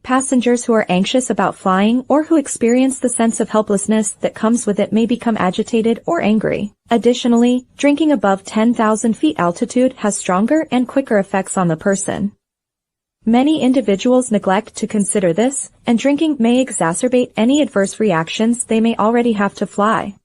Passengers who are anxious about flying or who experience the sense of helplessness that comes with it may become agitated or angry. Additionally, drinking above 10,000 feet altitude has stronger and quicker effects on the person. Many individuals neglect to consider this, and drinking may exacerbate any adverse reactions they may already have to fly.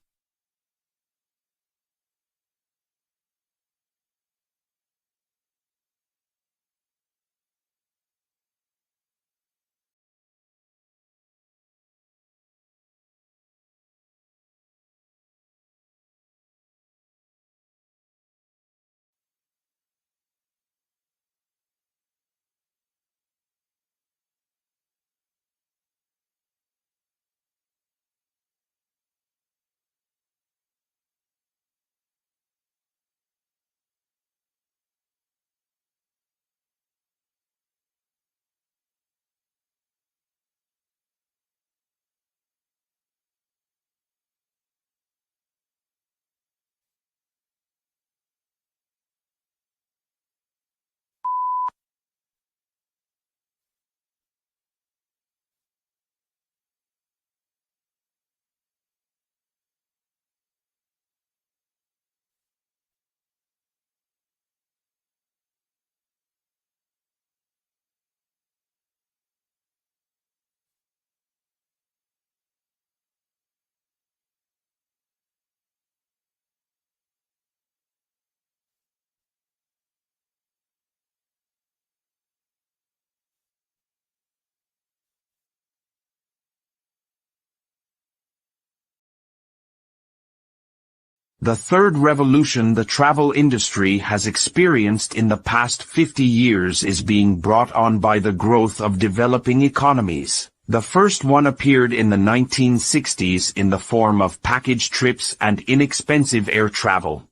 The third revolution the travel industry has experienced in the past 50 years is being brought on by the growth of developing economies. The first one appeared in the 1960s in the form of package trips and inexpensive air travel.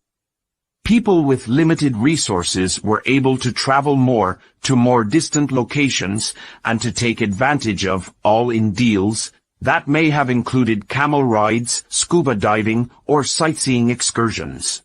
People with limited resources were able to travel more to more distant locations and to take advantage of all-in deals that may have included camel rides, scuba diving, or sightseeing excursions.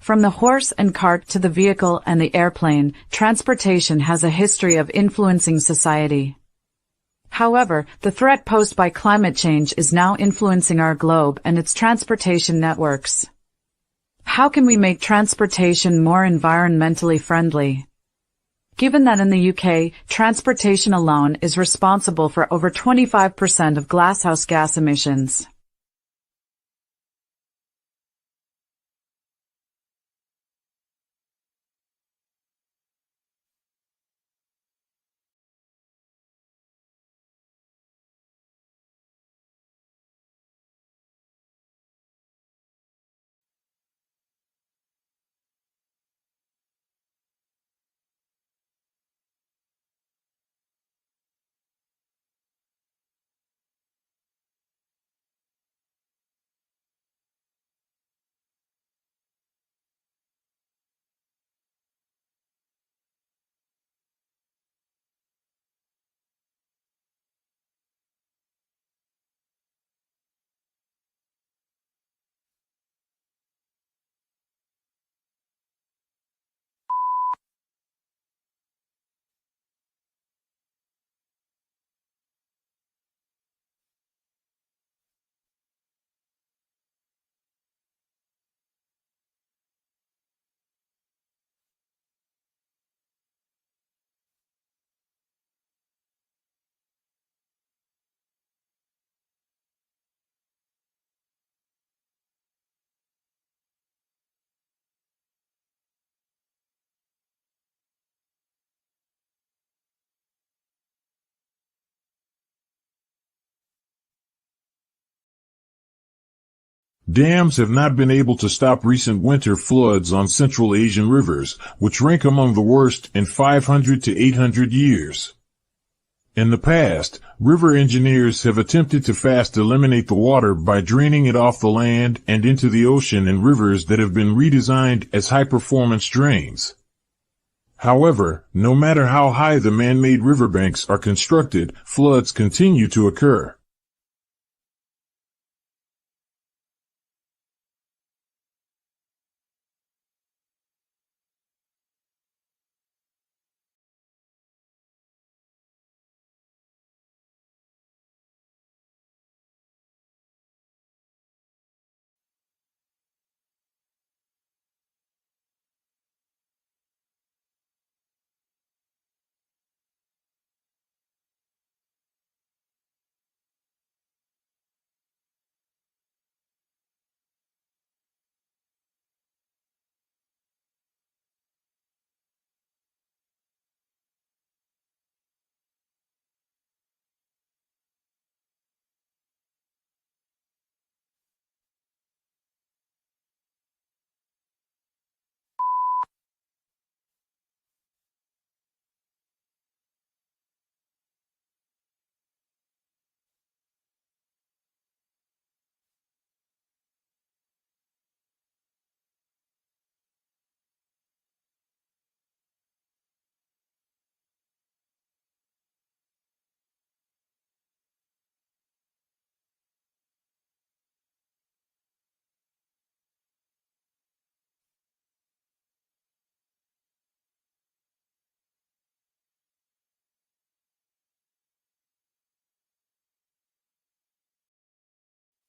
From the horse and cart to the vehicle and the airplane, transportation has a history of influencing society. However, the threat posed by climate change is now influencing our globe and its transportation networks. How can we make transportation more environmentally friendly? Given that in the UK, transportation alone is responsible for over 25% of glasshouse gas emissions. Dams have not been able to stop recent winter floods on Central Asian rivers, which rank among the worst in 500 to 800 years. In the past, river engineers have attempted to fast eliminate the water by draining it off the land and into the ocean in rivers that have been redesigned as high-performance drains. However, no matter how high the man-made riverbanks are constructed, floods continue to occur.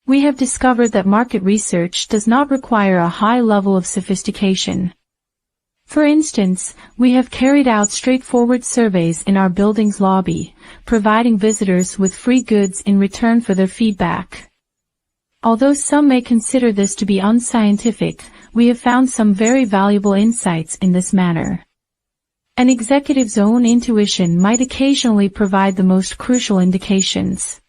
We have discovered that market research does not require a high level of sophistication. For instance, we have carried out straightforward surveys in our building's lobby, providing visitors with free goods in return for their feedback. Although some may consider this to be unscientific, we have found some very valuable insights in this manner. An executive's own intuition might occasionally provide the most crucial indications.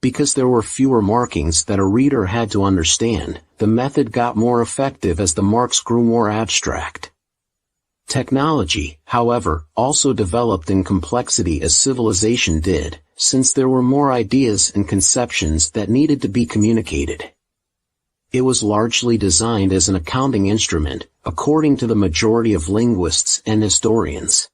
Because there were fewer markings that a reader had to understand, the method got more effective as the marks grew more abstract. Technology, however, also developed in complexity as civilization did, since there were more ideas and conceptions that needed to be communicated. It was largely designed as an accounting instrument, according to the majority of linguists and historians.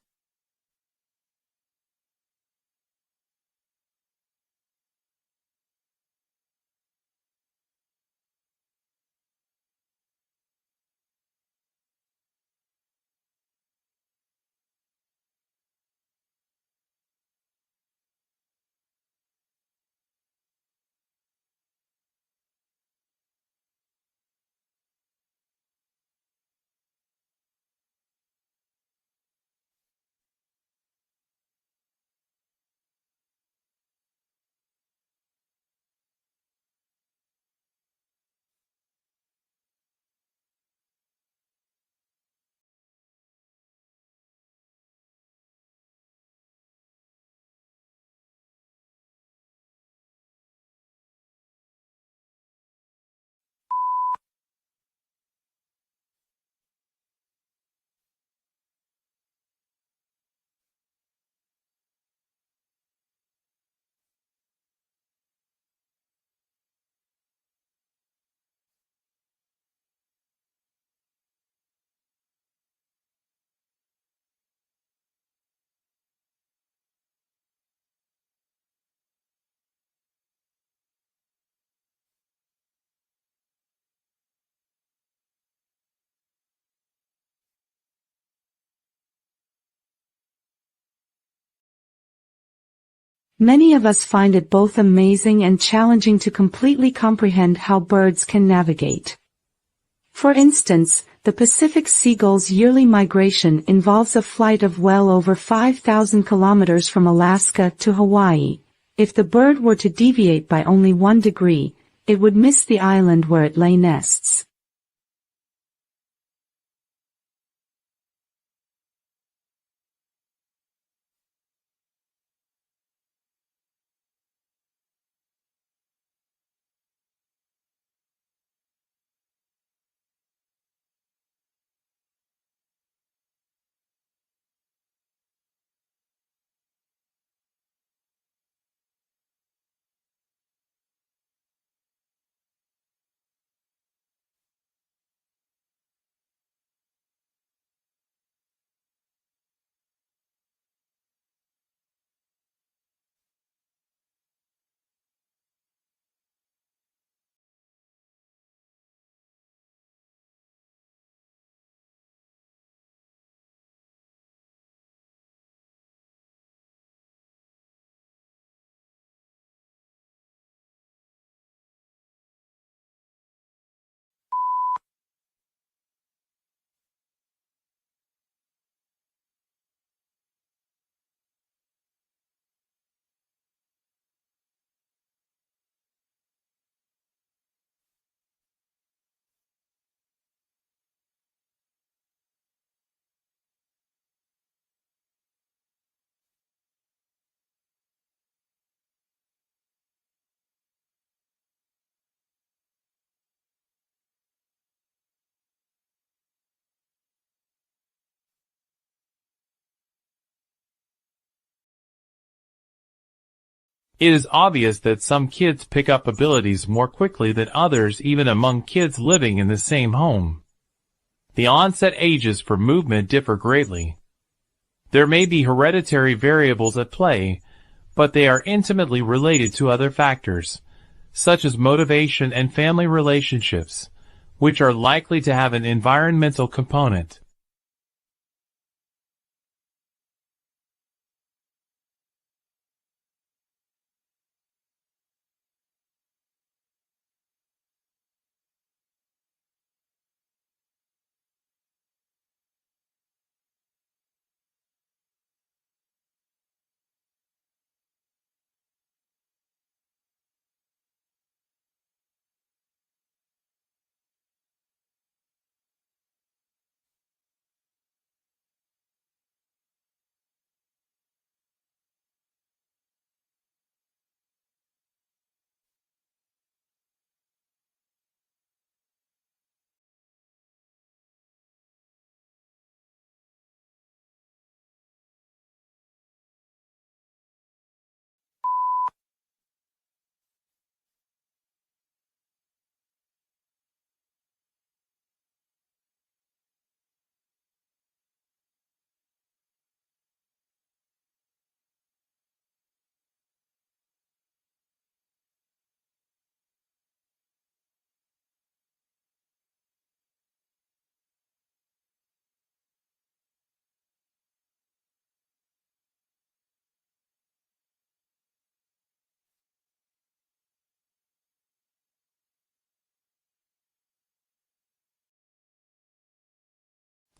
Many of us find it both amazing and challenging to completely comprehend how birds can navigate. For instance, the Pacific seagull's yearly migration involves a flight of well over 5,000 kilometers from Alaska to Hawaii. If the bird were to deviate by only 1 degree, it would miss the island where it lay nests. It is obvious that some kids pick up abilities more quickly than others, even among kids living in the same home. The onset ages for movement differ greatly. There may be hereditary variables at play, but they are intimately related to other factors, such as motivation and family relationships, which are likely to have an environmental component.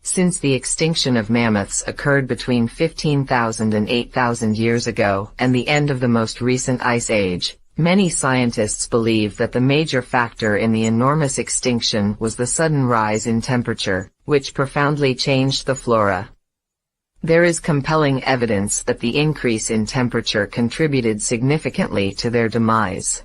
Since the extinction of mammoths occurred between 15,000 and 8,000 years ago and the end of the most recent ice age, many scientists believe that the major factor in the enormous extinction was the sudden rise in temperature, which profoundly changed the flora. There is compelling evidence that the increase in temperature contributed significantly to their demise.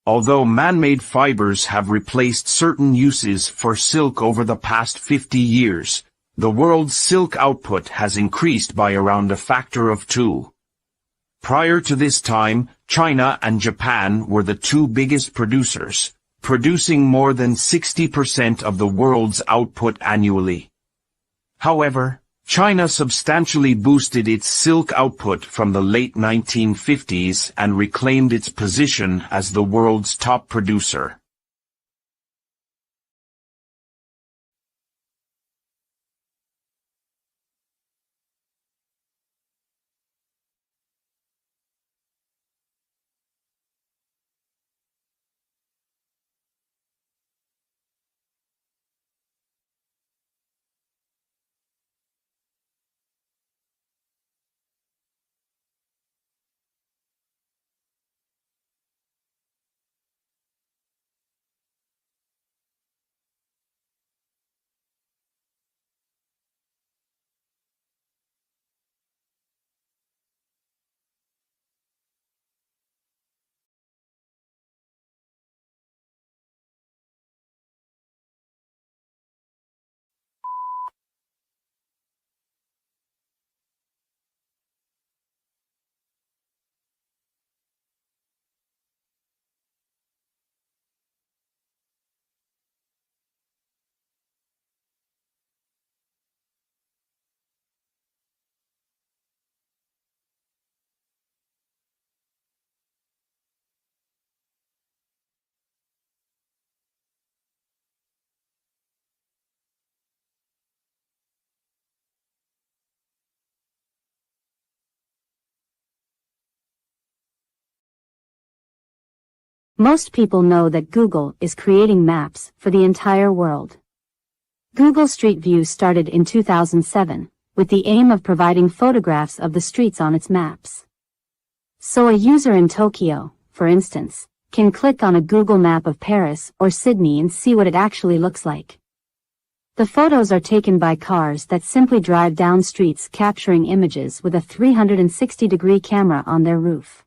Although man-made fibers have replaced certain uses for silk over the past 50 years, the world's silk output has increased by around a factor of 2. Prior to this time, China and Japan were the two biggest producers, producing more than 60% of the world's output annually. However, China substantially boosted its silk output from the late 1950s and reclaimed its position as the world's top producer. Most people know that Google is creating maps for the entire world. Google Street View started in 2007, with the aim of providing photographs of the streets on its maps. So a user in Tokyo, for instance, can click on a Google map of Paris or Sydney and see what it actually looks like. The photos are taken by cars that simply drive down streets, capturing images with a 360-degree camera on their roof.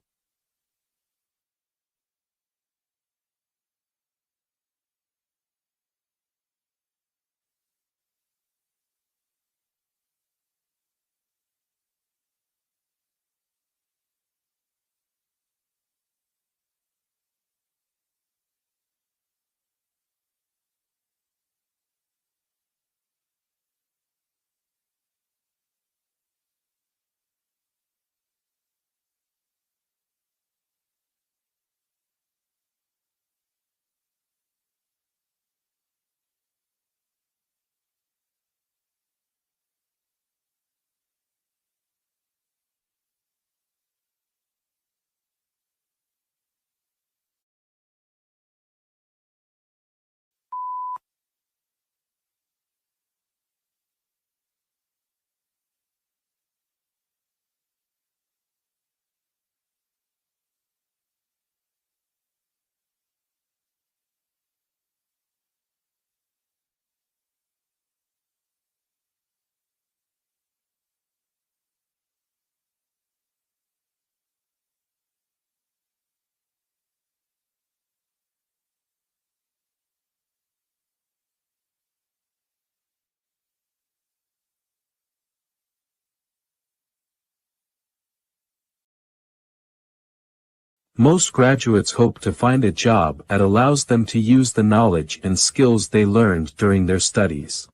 Most graduates hope to find a job that allows them to use the knowledge and skills they learned during their studies.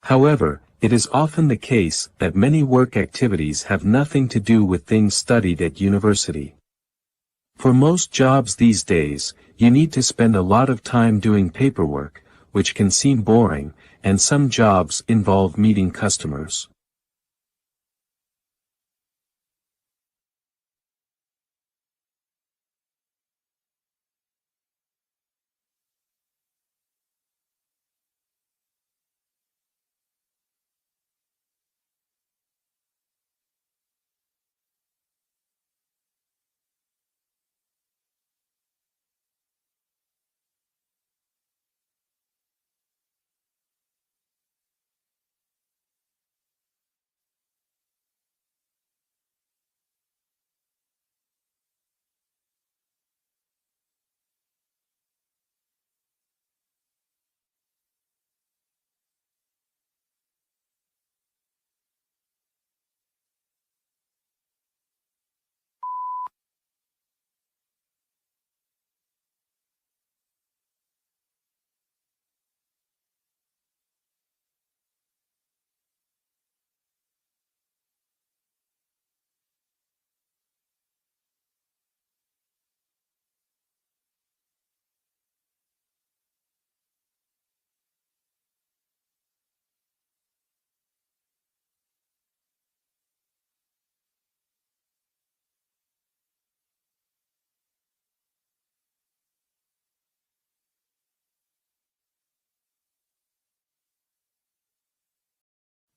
However, it is often the case that many work activities have nothing to do with things studied at university. For most jobs these days, you need to spend a lot of time doing paperwork, which can seem boring, and some jobs involve meeting customers.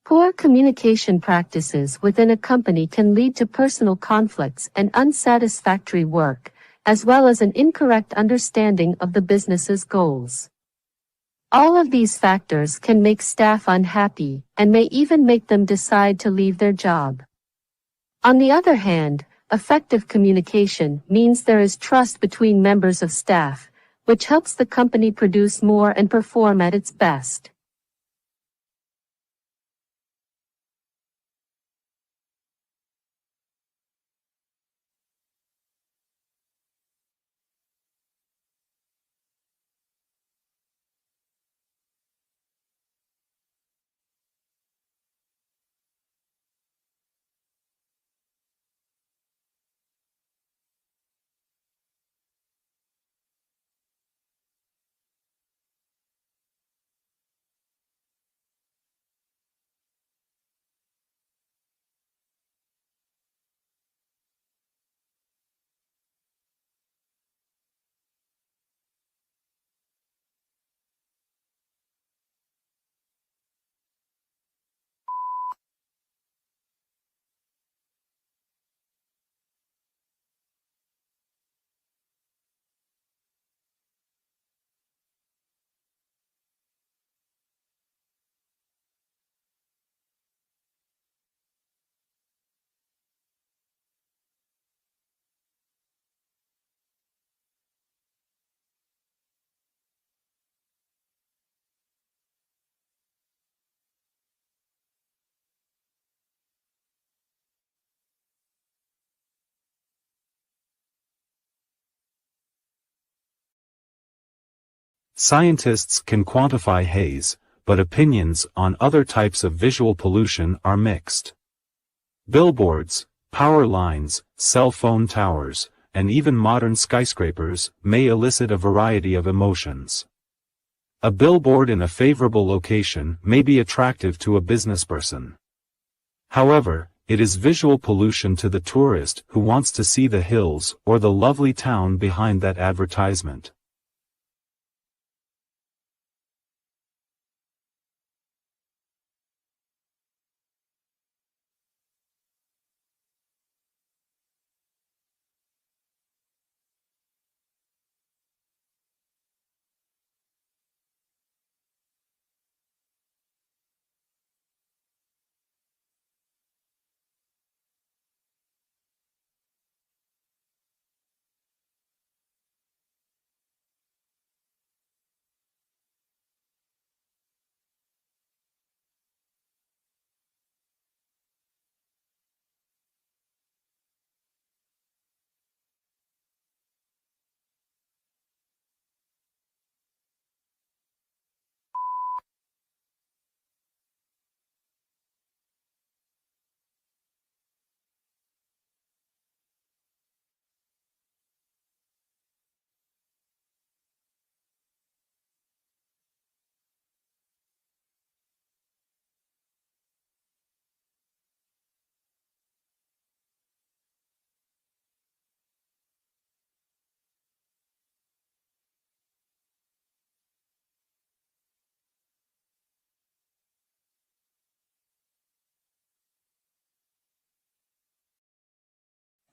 Poor communication practices within a company can lead to personal conflicts and unsatisfactory work, as well as an incorrect understanding of the business's goals. All of these factors can make staff unhappy and may even make them decide to leave their job. On the other hand, effective communication means there is trust between members of staff, which helps the company produce more and perform at its best. Scientists can quantify haze, but opinions on other types of visual pollution are mixed. Billboards, power lines, cell phone towers, and even modern skyscrapers may elicit a variety of emotions. A billboard in a favorable location may be attractive to a businessperson. However, it is visual pollution to the tourist who wants to see the hills or the lovely town behind that advertisement.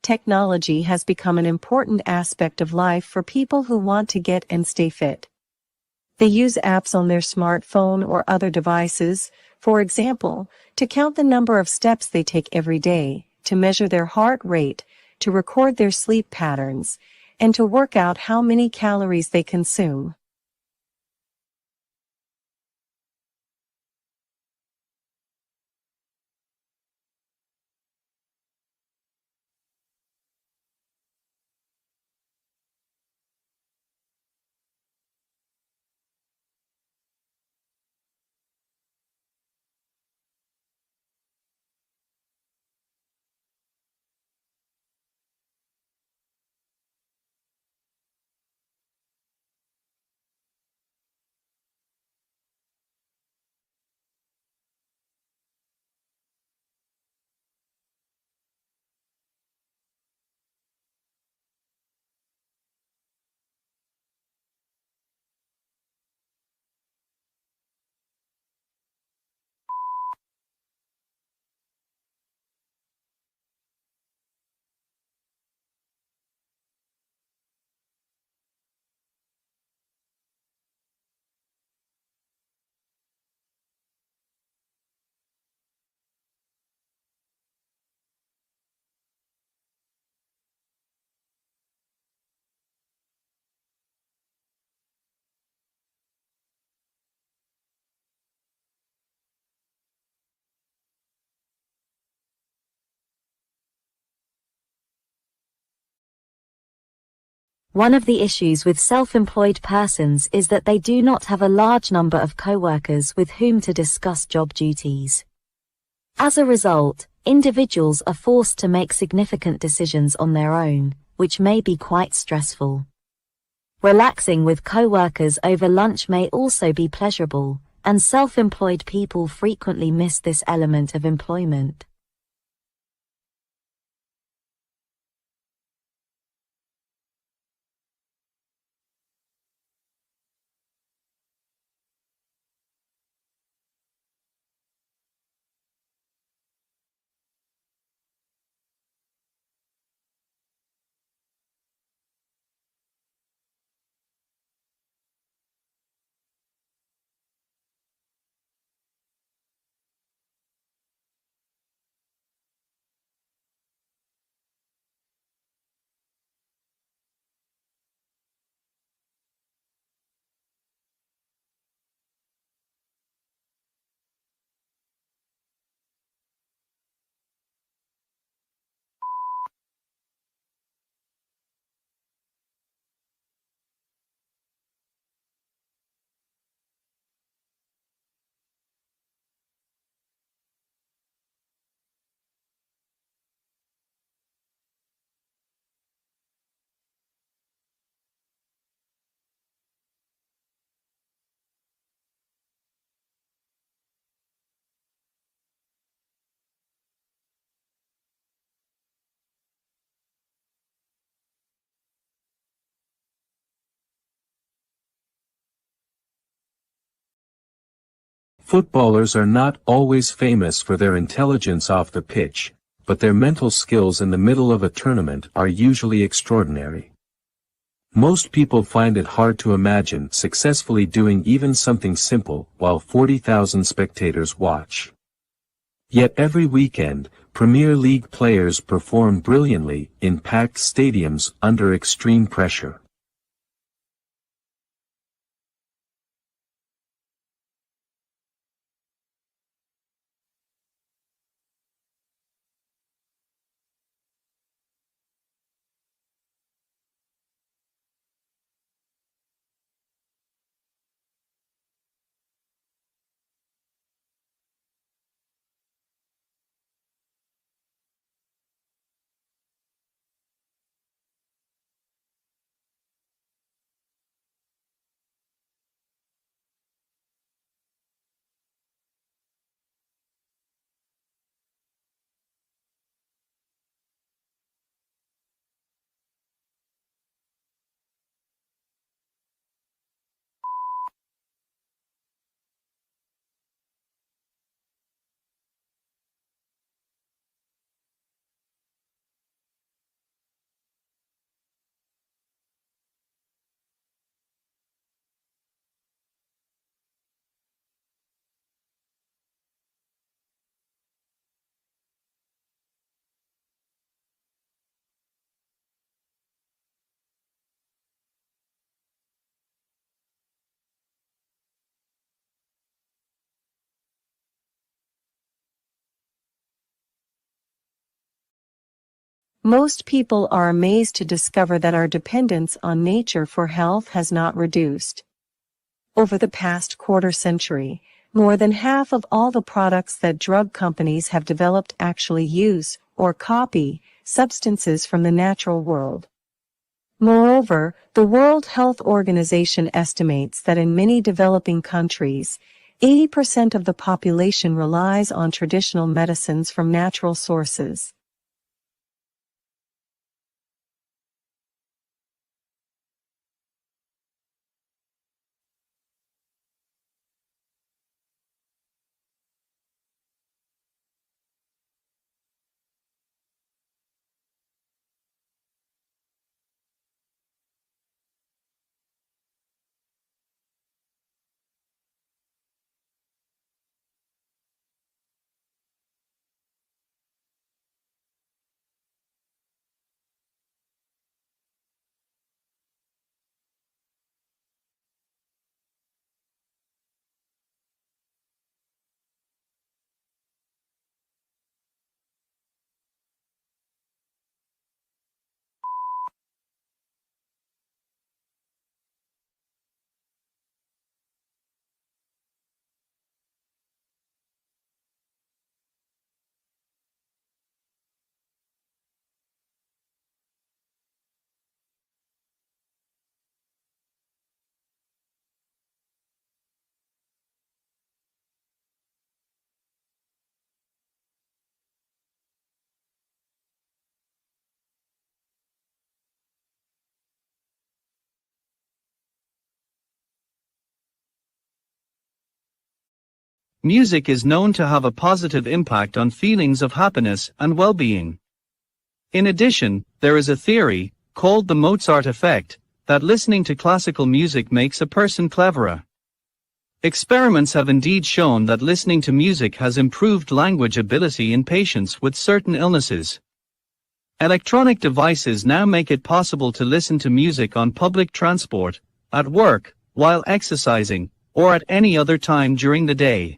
Technology has become an important aspect of life for people who want to get and stay fit. They use apps on their smartphone or other devices, for example, to count the number of steps they take every day, to measure their heart rate, to record their sleep patterns, and to work out how many calories they consume. One of the issues with self-employed persons is that they do not have a large number of co-workers with whom to discuss job duties. As a result, individuals are forced to make significant decisions on their own, which may be quite stressful. Relaxing with co-workers over lunch may also be pleasurable, and self-employed people frequently miss this element of employment. Footballers are not always famous for their intelligence off the pitch, but their mental skills in the middle of a tournament are usually extraordinary. Most people find it hard to imagine successfully doing even something simple while 40,000 spectators watch. Yet every weekend, Premier League players perform brilliantly in packed stadiums under extreme pressure. Most people are amazed to discover that our dependence on nature for health has not reduced. Over the past quarter century, more than half of all the products that drug companies have developed actually use, or copy, substances from the natural world. Moreover, the World Health Organization estimates that in many developing countries, 80% of the population relies on traditional medicines from natural sources. Music is known to have a positive impact on feelings of happiness and well-being. In addition, there is a theory, called the Mozart effect, that listening to classical music makes a person cleverer. Experiments have indeed shown that listening to music has improved language ability in patients with certain illnesses. Electronic devices now make it possible to listen to music on public transport, at work, while exercising, or at any other time during the day.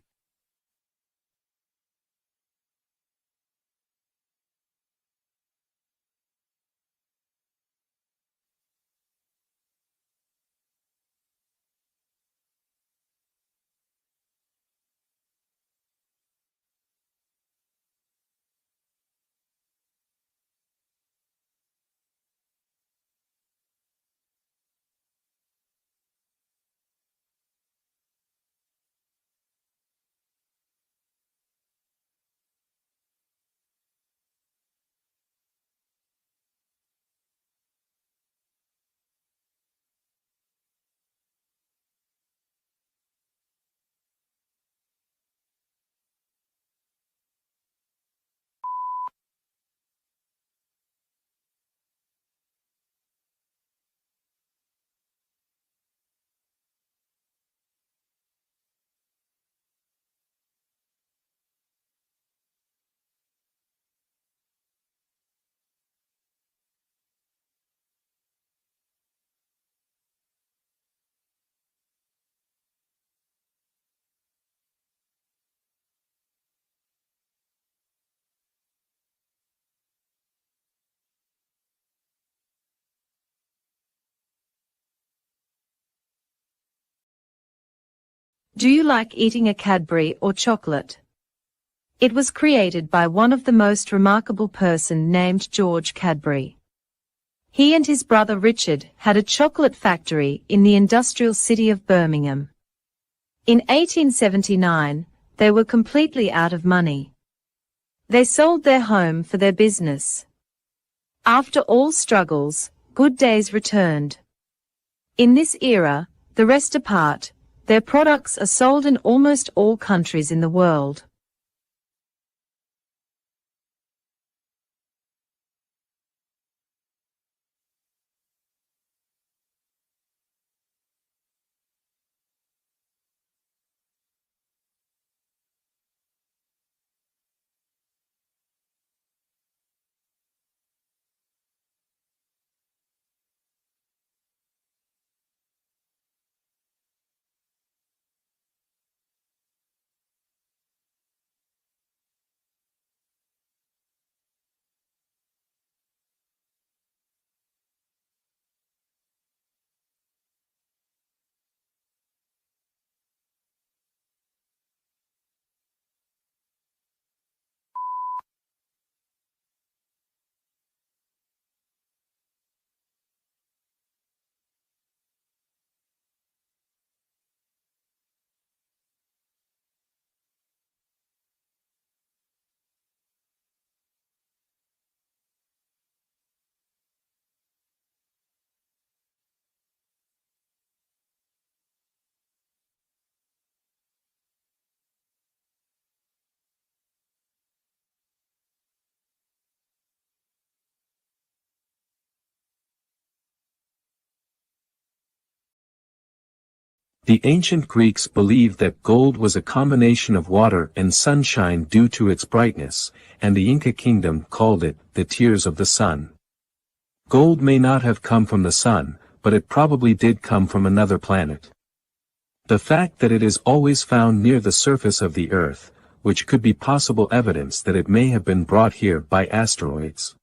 Do you like eating a Cadbury or chocolate? It was created by one of the most remarkable person named George Cadbury. He and his brother Richard had a chocolate factory in the industrial city of Birmingham. In 1879, they were completely out of money. They sold their home for their business. After all struggles, good days returned. In this era, the rest apart, their products are sold in almost all countries in the world. The ancient Greeks believed that gold was a combination of water and sunshine due to its brightness, and the Inca kingdom called it the tears of the sun. Gold may not have come from the sun, but it probably did come from another planet. The fact that it is always found near the surface of the Earth, which could be possible evidence that it may have been brought here by asteroids.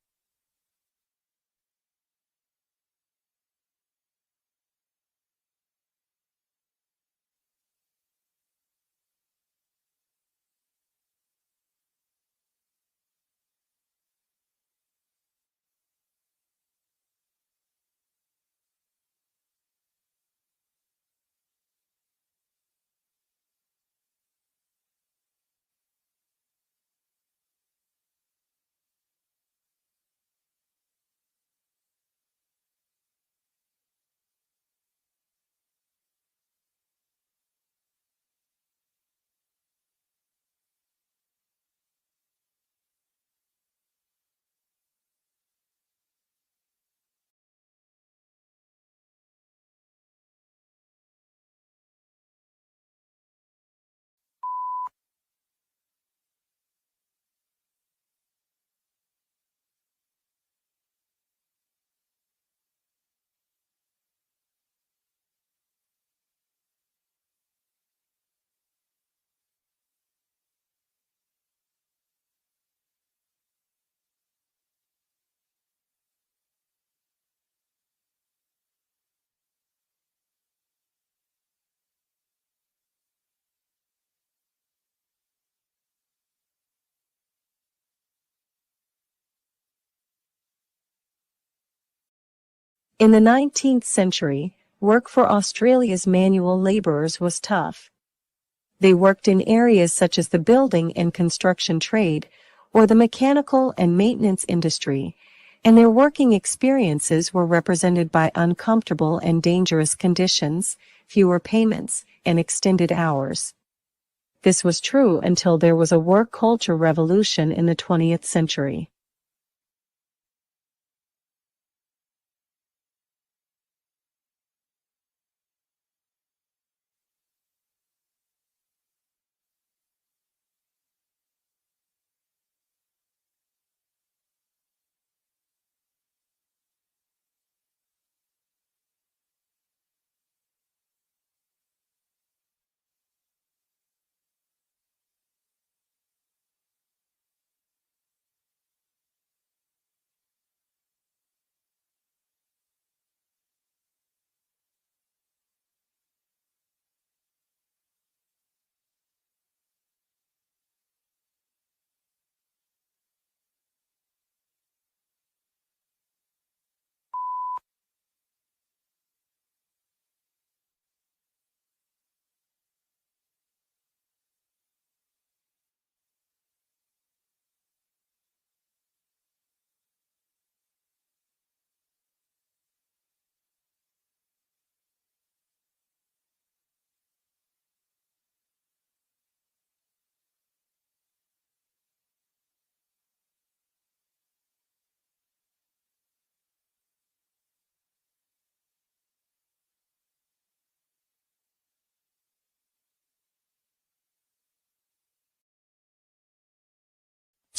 In the 19th century, work for Australia's manual laborers was tough. They worked in areas such as the building and construction trade, or the mechanical and maintenance industry, and their working experiences were represented by uncomfortable and dangerous conditions, fewer payments, and extended hours. This was true until there was a work culture revolution in the 20th century.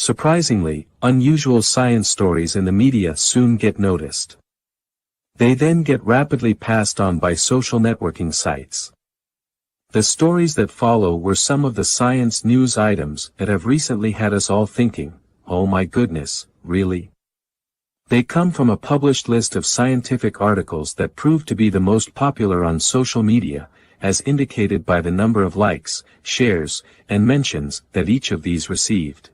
Surprisingly, unusual science stories in the media soon get noticed. They then get rapidly passed on by social networking sites. The stories that follow were some of the science news items that have recently had us all thinking, oh my goodness, really? They come from a published list of scientific articles that prove to be the most popular on social media, as indicated by the number of likes, shares, and mentions that each of these received.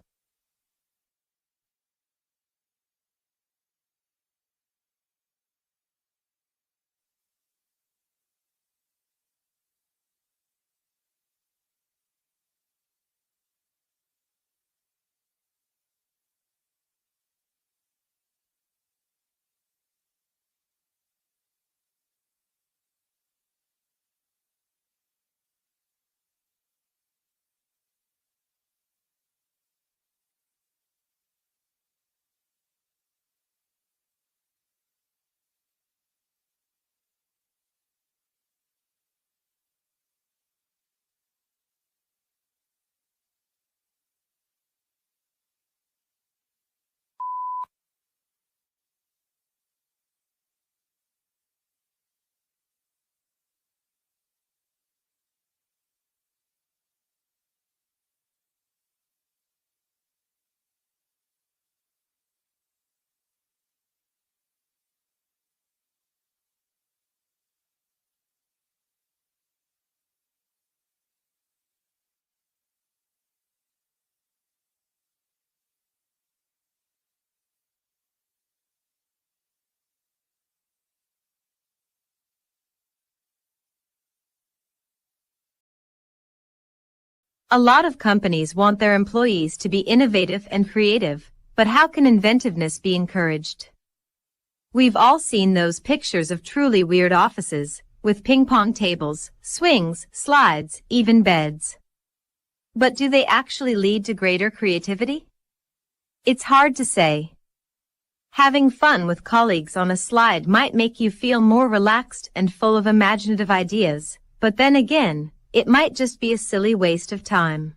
A lot of companies want their employees to be innovative and creative, but how can inventiveness be encouraged? We've all seen those pictures of truly weird offices, with ping-pong tables, swings, slides, even beds. But do they actually lead to greater creativity? It's hard to say. Having fun with colleagues on a slide might make you feel more relaxed and full of imaginative ideas, but then again, it might just be a silly waste of time.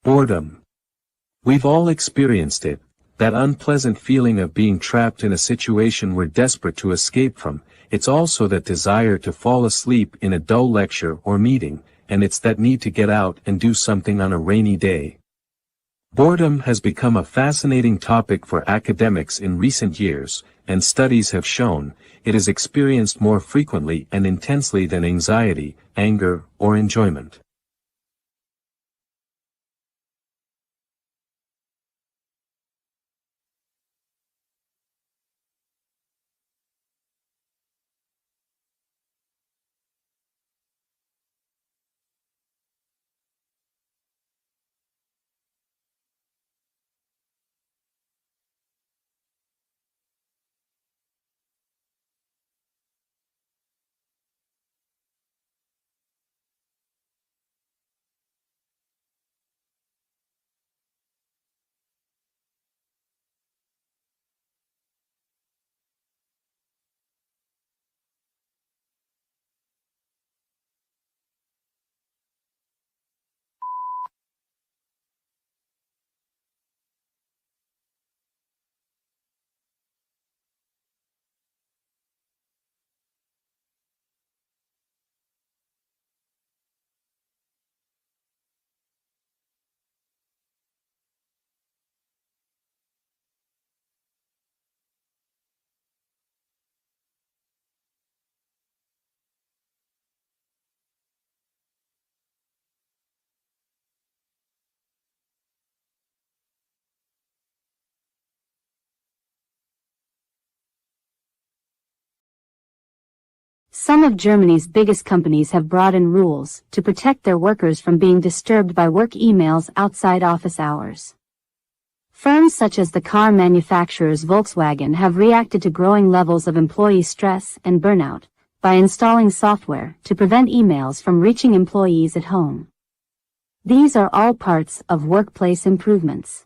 Boredom. We've all experienced it, that unpleasant feeling of being trapped in a situation we're desperate to escape from. It's also that desire to fall asleep in a dull lecture or meeting, and it's that need to get out and do something on a rainy day. Boredom has become a fascinating topic for academics in recent years, and studies have shown it is experienced more frequently and intensely than anxiety, anger, or enjoyment. Some of Germany's biggest companies have brought in rules to protect their workers from being disturbed by work emails outside office hours. Firms such as the car manufacturers Volkswagen have reacted to growing levels of employee stress and burnout by installing software to prevent emails from reaching employees at home. These are all parts of workplace improvements.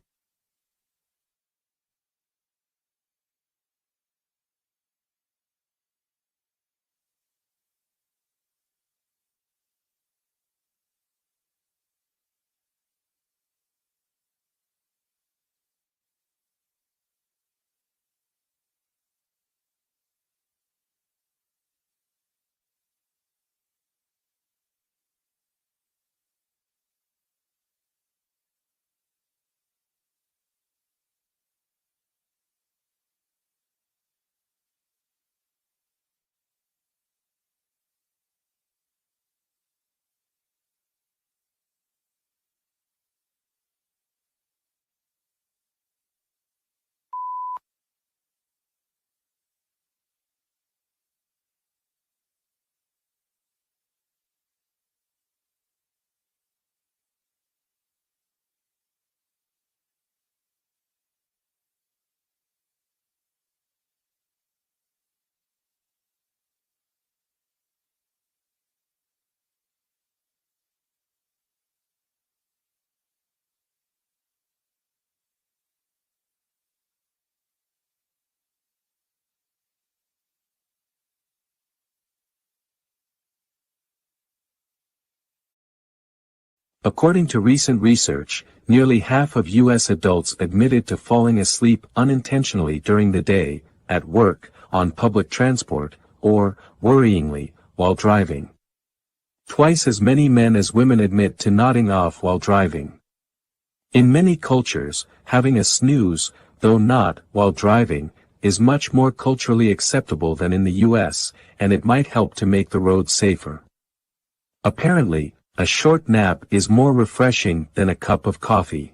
According to recent research, nearly half of U.S. adults admitted to falling asleep unintentionally during the day, at work, on public transport, or, worryingly, while driving. Twice as many men as women admit to nodding off while driving. In many cultures, having a snooze, though not while driving, is much more culturally acceptable than in the U.S., and it might help to make the road safer. Apparently, a short nap is more refreshing than a cup of coffee.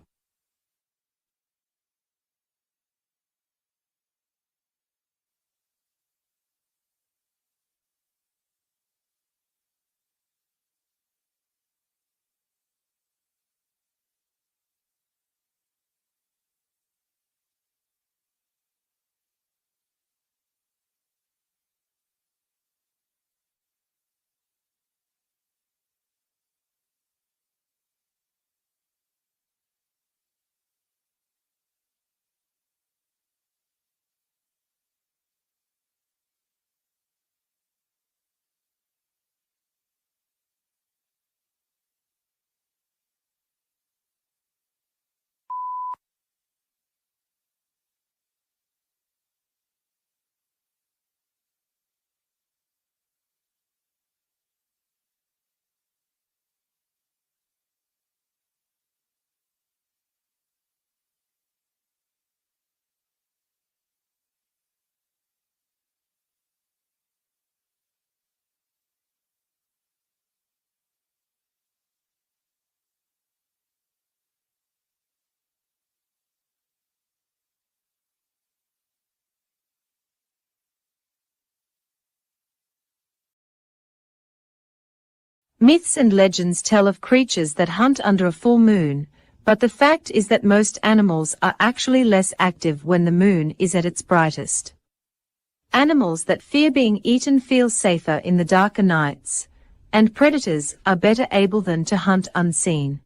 Myths and legends tell of creatures that hunt under a full moon, but the fact is that most animals are actually less active when the moon is at its brightest. Animals that fear being eaten feel safer in the darker nights, and predators are better able than to hunt unseen.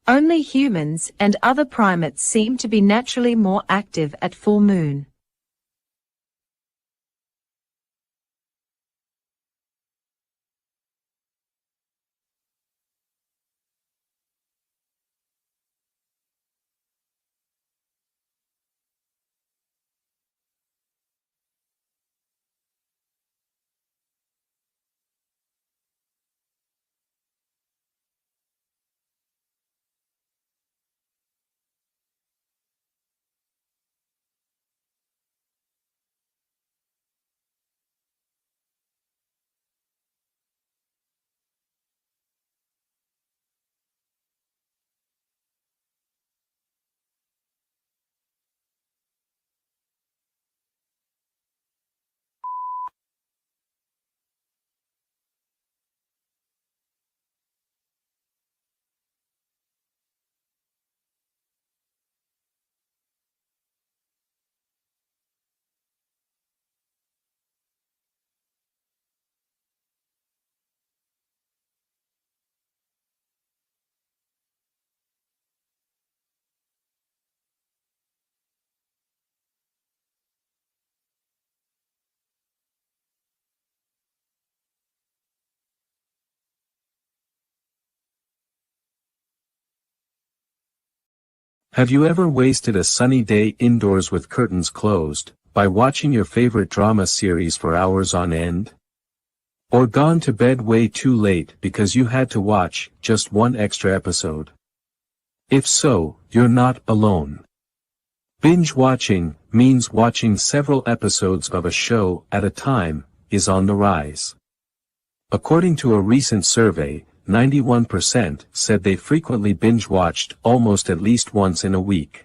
Only humans and other primates seem to be naturally more active at full moon. Have you ever wasted a sunny day indoors with curtains closed, by watching your favorite drama series for hours on end? Or gone to bed way too late because you had to watch just one extra episode? If so, you're not alone. Binge watching means watching several episodes of a show at a time is on the rise. According to a recent survey, 91% said they frequently binge-watched almost at least once in a week.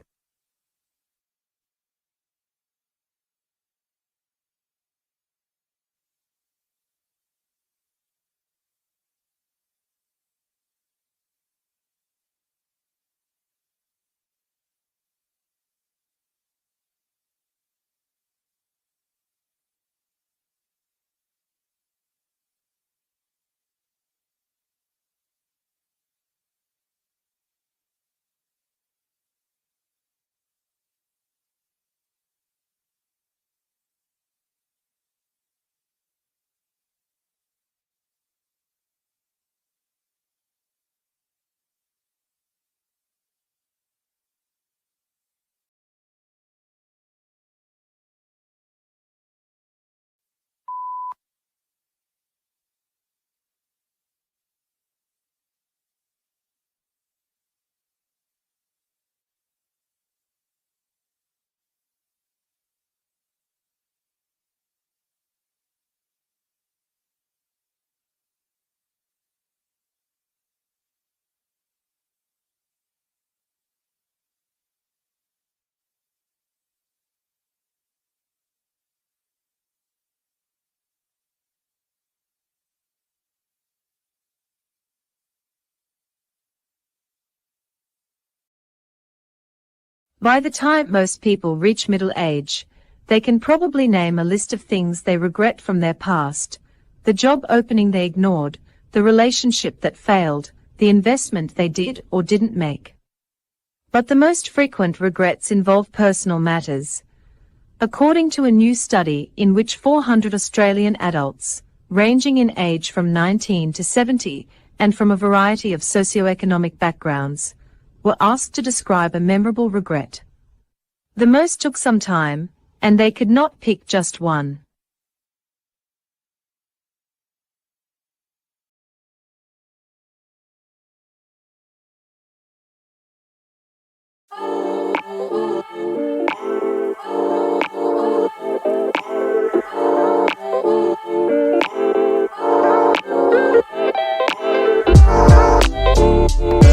By the time most people reach middle age, they can probably name a list of things they regret from their past: the job opening they ignored, the relationship that failed, the investment they did or didn't make. But the most frequent regrets involve personal matters. According to a new study in which 400 Australian adults, ranging in age from 19 to 70, and from a variety of socioeconomic backgrounds, were asked to describe a memorable regret. The most took some time, and they could not pick just one.